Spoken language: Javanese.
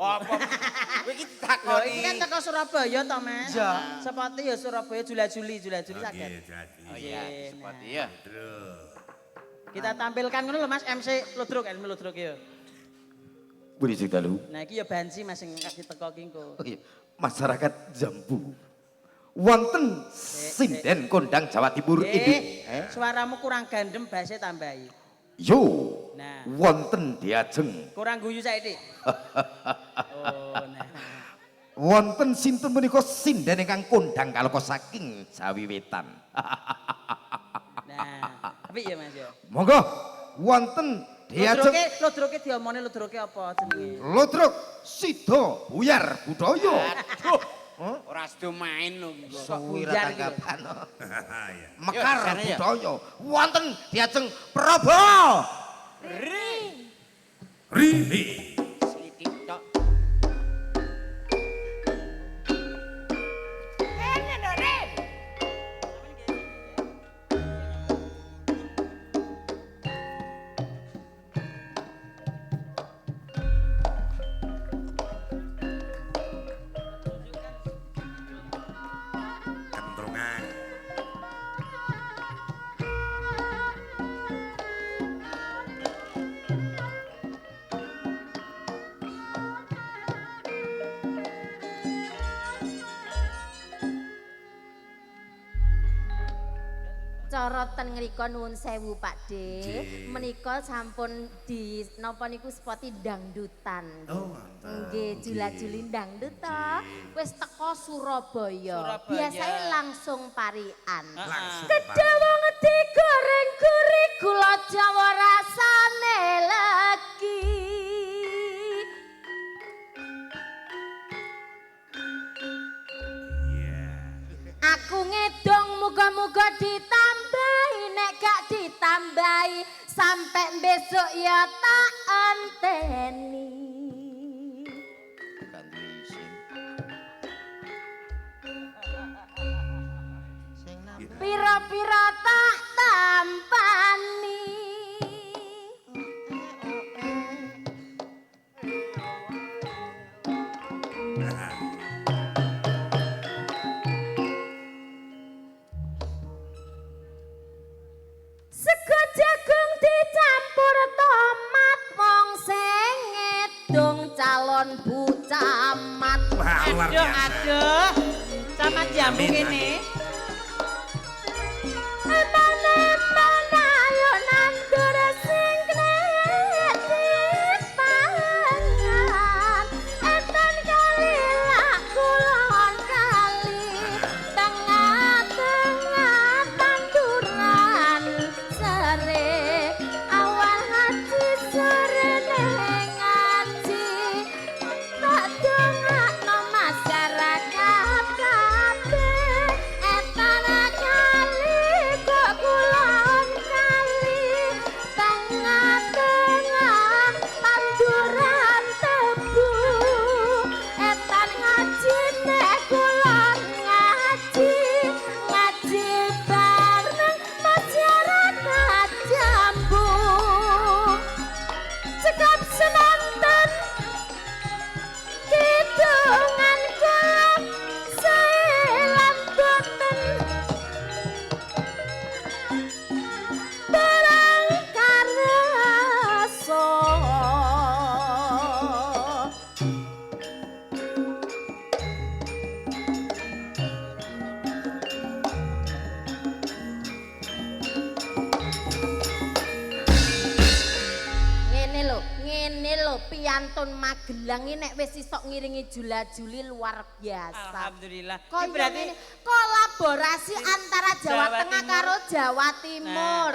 Apa? Kowe iki Loh, ditakoni. ini kan teko Surabaya to, Mas. Iya. Sepati ya Surabaya Juli saged. Oh iya, sepati ya. Kita tampilkan ngono lho Mas MC Ludruk ya. Budi Sik Dalu. Nah iki ya Bansi Mas sing kasih teko ki engko. Oh iya, masyarakat Jambu. Wonten sinden kondang Jawa Timur ini. Suaramu kurang gandem base tambahi. Yo. Nah. Wonten diajeng. Kurang guyu saiki. Oh, nah. Wonten sinten menika sinden ingkang kondang kaloko saking Jawi Wetan. Nah, apik ya Mas ya. Monggo wonten diajeng Ludruke diomone ludruke apa jenenge? Ludruk Sida Buyar Budaya. Aduh. Ora sedo main lho. Suwira tanggapan. Yo, Mekar sana ya. budaya. Wonten diajeng Prabu. Ri. Sithik tok. Kentrongan. Cara ten ngrika nuwun sewu Pakde. Menika sampun di napa niku spoti dangdutan. Oh, mantap. Nggih, jula-juli dangdut to. Wis teko Surabaya. Surabaya. Biasane langsung parian. Langsung Kedawa ngeti goreng gurih gula Jawa rasane legi. Iya. Aku ngedong muga-muga ditambahi nek gak ditambahi sampai besok ya tak enteni. Ganti isin. Pira-pira tak tampani. Sego jagung dicampur tomat wong sing ngedong calon bu camat. Wah, luar biasa. Aduh. Camat Jambu kene. Eman-eman ayo nandur sing kredit pangan. Etan kali lak kulon kali. Tengah-tengah tanduran sere. Awal haji sore neng ngaji. Tak dongakno masyarakat kabeh. Etan kali kok kulon kali. Tengah-tengah tanduran tebu. Etan ngaji nek kulon ngaji. Ngaji bareng masyarakat Jambu. Cekap senonton kidungan kula selan boten barang karasa. Ngene lho piantun Magelang iki nek wis isok ngiringi jula-juli luar biasa. Alhamdulillah. Ini Kaya berarti ngene, kolaborasi antara Jawa Jawa Tengah Timur. karo Jawa Timur.